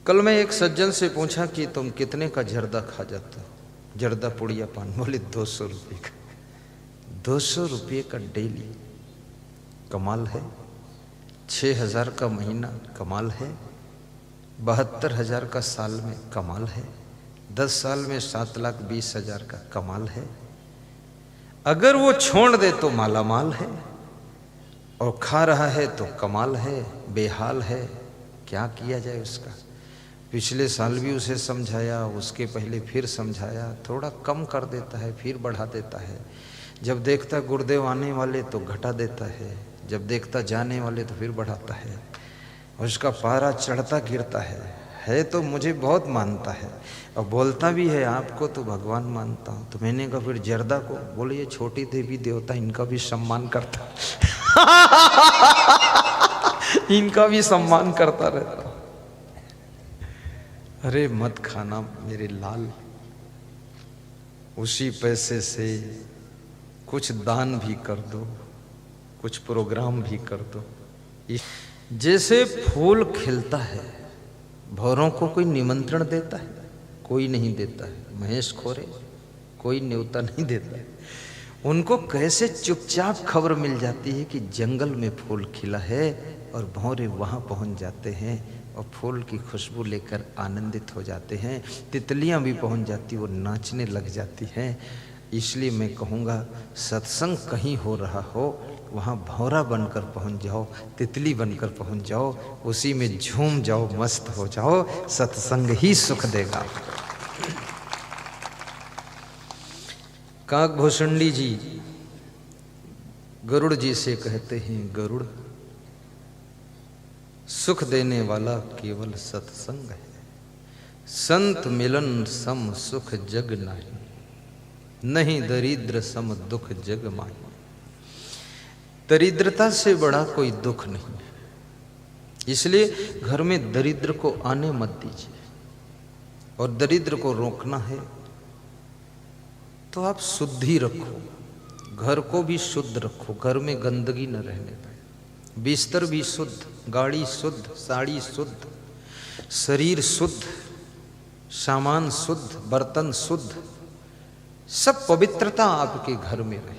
कल मैं एक सज्जन से पूछा कि तुम कितने का जर्दा खा जाते हो, जर्दा पुड़िया पान? बोले 200 रुपये का। 200 रुपये का डेली, कमाल है। 6,000 का महीना, कमाल है। 72,000 का साल में, कमाल है। 10 साल में 7,20,000 का, कमाल है। अगर वो छोड़ दे तो माला माल है, और खा रहा है तो कमाल है, बेहाल है। क्या किया जाए उसका? पिछले साल भी उसे समझाया, उसके पहले फिर समझाया, थोड़ा कम कर देता है, फिर बढ़ा देता है। जब देखता गुरुदेव आने वाले तो घटा देता है, जब देखता जाने वाले तो फिर बढ़ाता है। उसका पारा चढ़ता गिरता है तो मुझे बहुत मानता है, और बोलता भी है आपको तो भगवान मानता हूँ। तो मैंने कहा फिर जर्दा को? बोले ये छोटी देवी देवता, इनका भी सम्मान करता इनका भी सम्मान करता रहता। अरे मत खाना मेरे लाल, उसी पैसे से कुछ दान भी कर दो, कुछ प्रोग्राम भी कर दो। जैसे फूल खिलता है, भौरों को कोई निमंत्रण देता है? कोई नहीं देता है। महेश खोरे कोई न्योता नहीं देता है। उनको कैसे चुपचाप खबर मिल जाती है कि जंगल में फूल खिला है, और भौरे वहाँ पहुँच जाते हैं और फूल की खुशबू लेकर आनंदित हो जाते हैं। तितलियाँ भी पहुँच जाती, वो नाचने लग जाती हैं। इसलिए मैं कहूँगा सत्संग कहीं हो रहा हो, वहाँ भौरा बनकर पहुँच जाओ, तितली बनकर पहुँच जाओ, उसी में झूम जाओ, मस्त हो जाओ। सत्संग ही सुख देगा। काकभूषुंडी जी गरुड़ जी से कहते हैं, गरुड़ सुख देने वाला केवल सत्संग है। संत मिलन सम सुख जग नहीं, नहीं दरिद्र सम दुख जग माही। दरिद्रता से बड़ा कोई दुख नहीं है, इसलिए घर में दरिद्र को आने मत दीजिए। और दरिद्र को रोकना है तो आप शुद्धि रखो, घर को भी शुद्ध रखो, घर में गंदगी न रहने पाए। बिस्तर भी शुद्ध, गाड़ी शुद्ध, साड़ी शुद्ध, शरीर शुद्ध, सामान शुद्ध, बर्तन शुद्ध, सब पवित्रता आपके घर में रहे।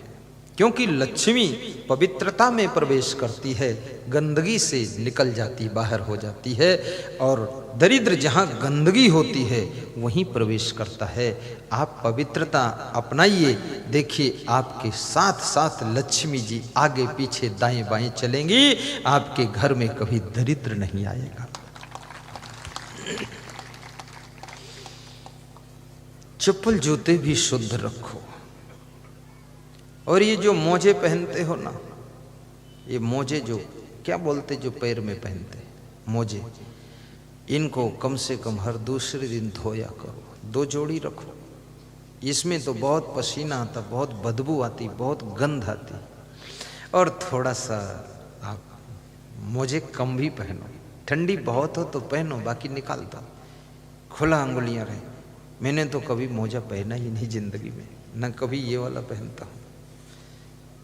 क्योंकि लक्ष्मी पवित्रता में प्रवेश करती है, गंदगी से निकल जाती, बाहर हो जाती है। और दरिद्र जहाँ गंदगी होती है वहीं प्रवेश करता है। आप पवित्रता अपनाइए, देखिए आपके साथ साथ लक्ष्मी जी आगे पीछे दाएं बाएं चलेंगी, आपके घर में कभी दरिद्र नहीं आएगा। चप्पल जूते भी शुद्ध रखो। और ये जो मोजे पहनते हो ना, ये मोजे जो क्या बोलते, जो पैर में पहनते मोजे, इनको कम से कम हर दूसरे दिन धोया करो। 2 जोड़ी रखो। इसमें तो बहुत पसीना आता, बहुत बदबू आती, बहुत गंध आती। और थोड़ा सा आप मोजे कम भी पहनो। ठंडी बहुत हो तो पहनो, बाकी निकाल दो, खुला अंगुलियां रहे। मैंने तो कभी मोजा पहना ही नहीं जिंदगी में, न कभी ये वाला पहनता हूँ।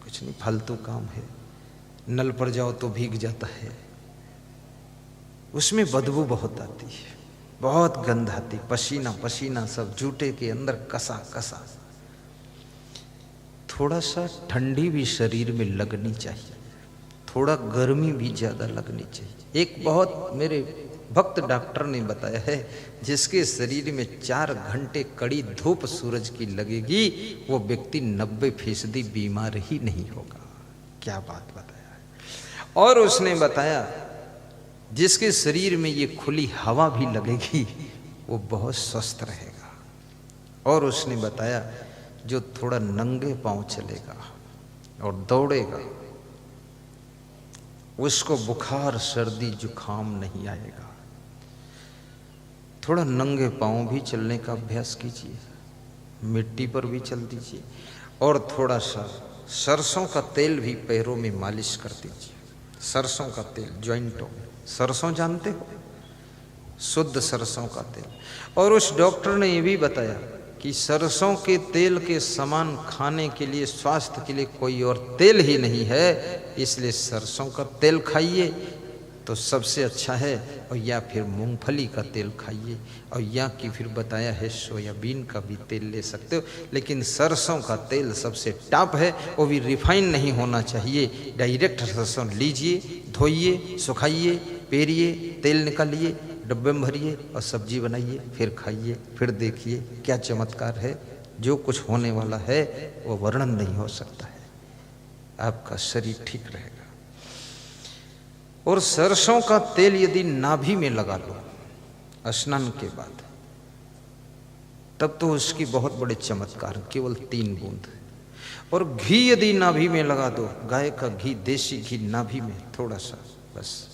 कुछ नहीं, फालतू काम है। नल पर जाओ तो भीग जाता है, उसमें बदबू बहुत आती है, बहुत गंध आती, पसीना पसीना सब जूते के अंदर कसा कसा। थोड़ा सा ठंडी भी शरीर में लगनी चाहिए, थोड़ा गर्मी भी ज्यादा लगनी चाहिए। एक बहुत मेरे भक्त डॉक्टर ने बताया है, जिसके शरीर में 4 घंटे कड़ी धूप सूरज की लगेगी, वो व्यक्ति 90% बीमार ही नहीं होगा। क्या बात बताया है। और उसने बताया जिसके शरीर में ये खुली हवा भी लगेगी वो बहुत स्वस्थ रहेगा। और उसने बताया जो थोड़ा नंगे पांव चलेगा और दौड़ेगा, उसको बुखार सर्दी जुकाम नहीं आएगा। थोड़ा नंगे पांव भी चलने का अभ्यास कीजिए, मिट्टी पर भी चल दीजिए। और थोड़ा सा सरसों का तेल भी पैरों में मालिश कर दीजिए। सरसों का तेल जॉइंटों में, सरसों जानते हो, शुद्ध सरसों का तेल। और उस डॉक्टर ने ये भी बताया कि सरसों के तेल के समान खाने के लिए, स्वास्थ्य के लिए कोई और तेल ही नहीं है, इसलिए सरसों का तेल खाइए। तो सबसे अच्छा है, और या फिर मूंगफली का तेल खाइए, और या कि फिर बताया है सोयाबीन का भी तेल ले सकते हो, लेकिन सरसों का तेल सबसे टॉप है। वो भी रिफाइन नहीं होना चाहिए, डायरेक्ट सरसों लीजिए, धोइए, सुखाइए, पेरिए, तेल निकालिए, डब्बे में भरिए और सब्जी बनाइए, फिर खाइए, फिर देखिए क्या चमत्कार है। जो कुछ होने वाला है वो वर्णन नहीं हो सकता है। आपका शरीर ठीक रहेगा। और सरसों का तेल यदि नाभि में लगा लो स्नान के बाद, तब तो उसकी बहुत बड़े चमत्कार, केवल 3 बूंद। और घी यदि नाभि में लगा दो, गाय का घी, देसी घी नाभि में थोड़ा सा, बस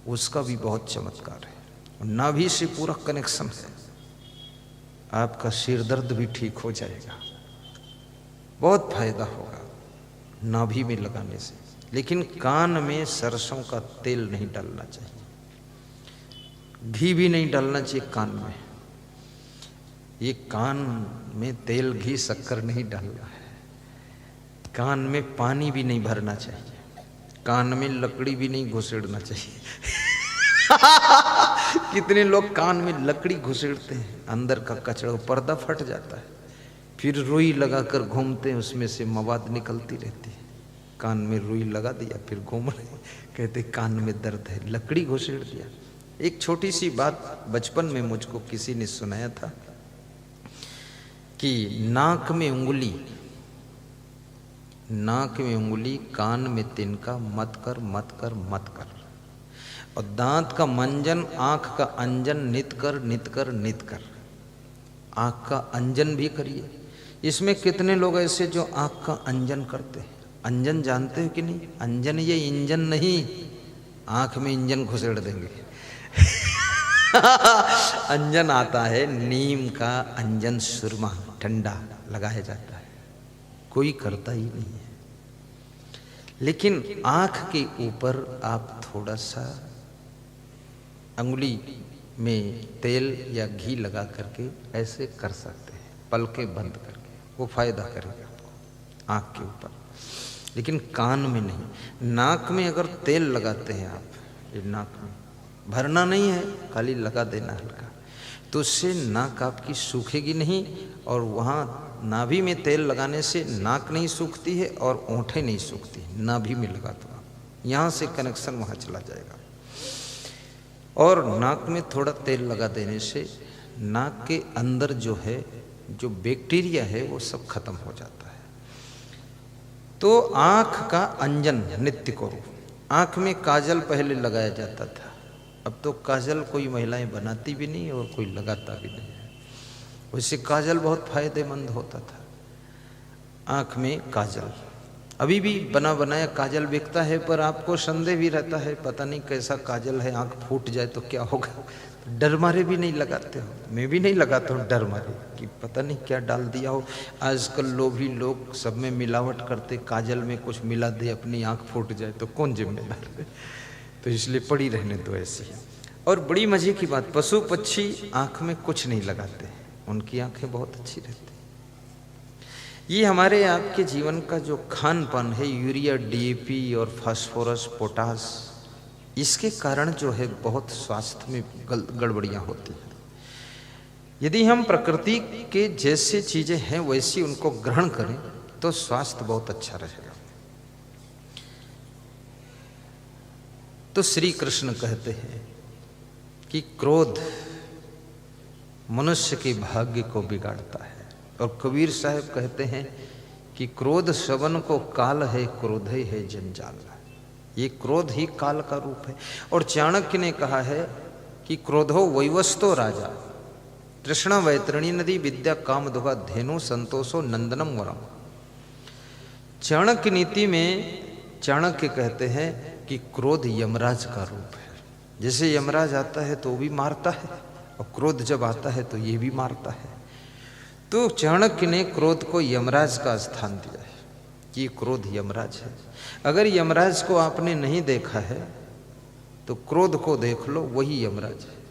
उसका भी बहुत चमत्कार है। और नाभि से पूरा कनेक्शन है, आपका सिर दर्द भी ठीक हो जाएगा, बहुत फायदा होगा नाभि में लगाने से। लेकिन कान में सरसों का तेल नहीं डालना चाहिए, घी भी नहीं डालना चाहिए कान में। ये कान में तेल, घी, शक्कर नहीं डालना है। कान में पानी भी नहीं भरना चाहिए, कान में लकड़ी भी नहीं घुसेड़ना चाहिए। कितने लोग कान में लकड़ी घुसेड़ते हैं, अंदर का कचरा, पर्दा फट जाता है, फिर रुई लगाकर घूमते हैं, उसमें से मवाद निकलती रहती है। कान में रुई लगा दिया, फिर घूम रहे, कहते कान में दर्द है, लकड़ी घुसेड़ दिया। एक छोटी सी बात बचपन में मुझको किसी ने सुनाया था कि नाक में उंगली, कान में तिनका, मत कर मत कर मत कर। और दांत का मंजन, आंख का अंजन, नित कर नित कर नित कर। आंख का अंजन भी करिए। इसमें कितने लोग ऐसे जो आंख का अंजन करते हैं? अंजन जानते हो कि नहीं? अंजन ये इंजन नहीं, आंख में इंजन घुसेड़ देंगे। अंजन आता है नीम का अंजन, सुरमा ठंडा लगाया जाता है, कोई करता ही नहीं है। लेकिन आंख के ऊपर आप थोड़ा सा अंगुली में तेल या घी लगा करके ऐसे कर सकते हैं, पलकें बंद करके, वो फायदा करेगा आपको आंख के ऊपर, लेकिन कान में नहीं। नाक में अगर तेल लगाते हैं आप, ये नाक में भरना नहीं है, खाली लगा देना हल्का, तो उससे नाक आपकी सूखेगी नहीं। और वहाँ नाभि में तेल लगाने से नाक नहीं सूखती है और ओंठें नहीं सूखती, नाभि में लगा दो आप, यहाँ से कनेक्शन वहाँ चला जाएगा। और नाक में थोड़ा तेल लगा देने से नाक के अंदर जो है, जो बैक्टीरिया है, वो सब खत्म हो जाता है। तो आँख का अंजन नित्य करो। आँख में काजल पहले लगाया जाता था, अब तो काजल कोई महिलाएं बनाती भी नहीं और कोई लगाता भी नहीं है। वैसे काजल बहुत फायदेमंद होता था। आँख में काजल अभी भी बना बनाया काजल बिकता है, पर आपको संदेह भी रहता है, पता नहीं कैसा काजल है, आँख फूट जाए तो क्या होगा। डर मारे भी नहीं लगाते हो, मैं भी नहीं लगाता हूँ डर मारे कि पता नहीं क्या डाल दिया हो। आजकल लोभी लोग सब में मिलावट करते, काजल में कुछ मिला दे, अपनी आँख फूट जाए तो कौन जिम्मेदार है। तो इसलिए पड़ी रहने दो ऐसी है। और बड़ी मजे की बात, पशु पक्षी आँख में कुछ नहीं लगाते, उनकी आँखें बहुत अच्छी रहती। ये हमारे आपके जीवन का जो खान पान है, यूरिया, डीएपी और फास्फोरस, पोटास, इसके कारण जो है बहुत स्वास्थ्य में गड़बड़ियाँ होती हैं। यदि हम प्रकृति के जैसे चीजें हैं वैसी उनको ग्रहण करें तो स्वास्थ्य बहुत अच्छा रहेगा। तो श्री कृष्ण कहते हैं कि क्रोध मनुष्य के भाग्य को बिगाड़ता है। और कबीर साहब कहते हैं कि क्रोध श्रवण को काल है, क्रोध है जंजाल। ये क्रोध ही काल का रूप है। और चाणक्य ने कहा है कि क्रोधो वैवस्तो राजा, तृष्णा वैतरणी नदी, विद्या काम दुगा, धेनु संतोषो नंदनम वरम। चाणक्य नीति में चाणक्य कहते हैं कि क्रोध यमराज का रूप है। जैसे यमराज आता है तो वो भी मारता है, और क्रोध जब आता है तो ये भी मारता है। तो चाणक्य ने क्रोध को यमराज का स्थान दिया है कि क्रोध यमराज है। अगर यमराज को आपने नहीं देखा है तो क्रोध को देख लो, वही यमराज है।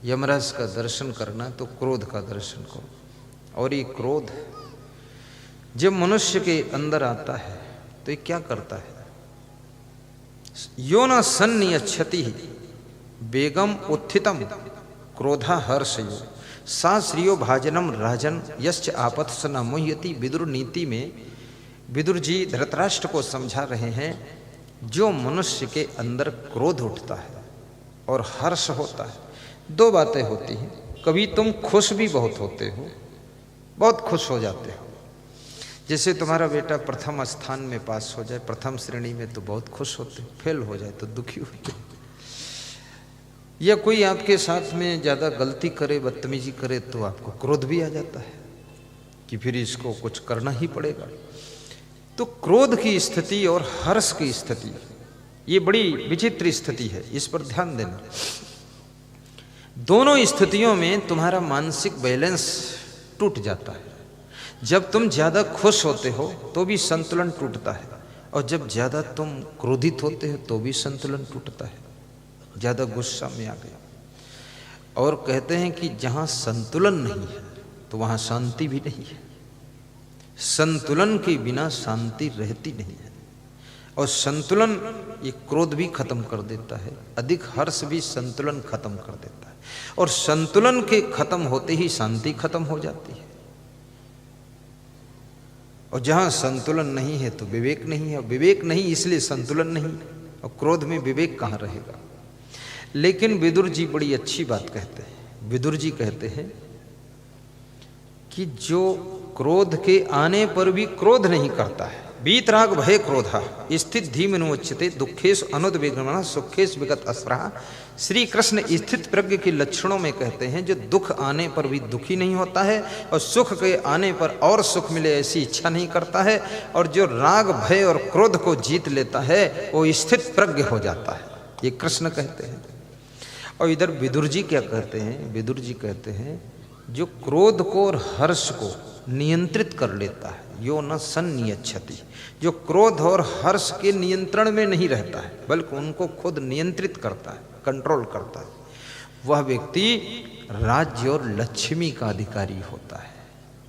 यमराज का दर्शन करना तो क्रोध का दर्शन करो। और ये क्रोध जब मनुष्य के अंदर आता है तो ये क्या करता है? यो न सन्नियच्छति बेगम उत्थितम क्रोधा हर्षयो सा श्रियो भाजनम राजन यश्च आपत स न मुह्यति। विदुर नीति में विदुर जी धृतराष्ट्र को समझा रहे हैं, जो मनुष्य के अंदर क्रोध उठता है और हर्ष होता है, दो बातें होती हैं। कभी तुम खुश भी बहुत होते हो, बहुत खुश हो जाते हो, जैसे तुम्हारा बेटा प्रथम स्थान में पास हो जाए, प्रथम श्रेणी में, तो बहुत खुश होते हो, फेल हो जाए तो दुखी होते हो। या कोई आपके साथ में ज़्यादा गलती करे, बदतमीजी करे, तो आपको क्रोध भी आ जाता है कि फिर इसको कुछ करना ही पड़ेगा। तो क्रोध की स्थिति और हर्ष की स्थिति, ये बड़ी विचित्र स्थिति है, इस पर ध्यान देना। दोनों स्थितियों में तुम्हारा मानसिक बैलेंस टूट जाता है। जब तुम ज्यादा खुश होते हो तो भी संतुलन टूटता है, और जब ज्यादा तुम क्रोधित होते हो तो भी संतुलन टूटता है। ज्यादा गुस्सा में आ गया, और कहते हैं कि जहां संतुलन नहीं है तो वहां शांति भी नहीं है। संतुलन के बिना शांति रहती नहीं है, और संतुलन ये क्रोध भी खत्म कर देता है, अधिक हर्ष भी संतुलन खत्म कर देता है, और संतुलन के खत्म होते ही शांति खत्म हो जाती है। और जहां संतुलन नहीं है तो विवेक नहीं है, और विवेक नहीं इसलिए संतुलन नहीं, और क्रोध में विवेक कहाँ रहेगा। लेकिन विदुर जी बड़ी अच्छी बात कहते हैं। विदुर जी कहते हैं कि जो क्रोध के आने पर भी क्रोध नहीं करता है, वीतराग भय क्रोधा स्थित धीमनुच्यते दुखेश अनुद्विग्न सुखेश विगत अस्पृहा। श्री कृष्ण स्थित प्रज्ञ के लक्षणों में कहते हैं, जो दुख आने पर भी दुखी नहीं होता है, और सुख के आने पर और सुख मिले ऐसी इच्छा नहीं करता है, और जो राग भय और क्रोध को जीत लेता है वो स्थित प्रज्ञ हो जाता है, ये कृष्ण कहते हैं। और इधर विदुर जी क्या कहते हैं? विदुर जी कहते हैं, जो क्रोध को और हर्ष को नियंत्रित कर लेता है, यो न सन्नियच्छति, जो क्रोध और हर्ष के नियंत्रण में नहीं रहता है बल्कि उनको खुद नियंत्रित करता है, कंट्रोल करता है, वह व्यक्ति राज्य और लक्ष्मी का अधिकारी होता है।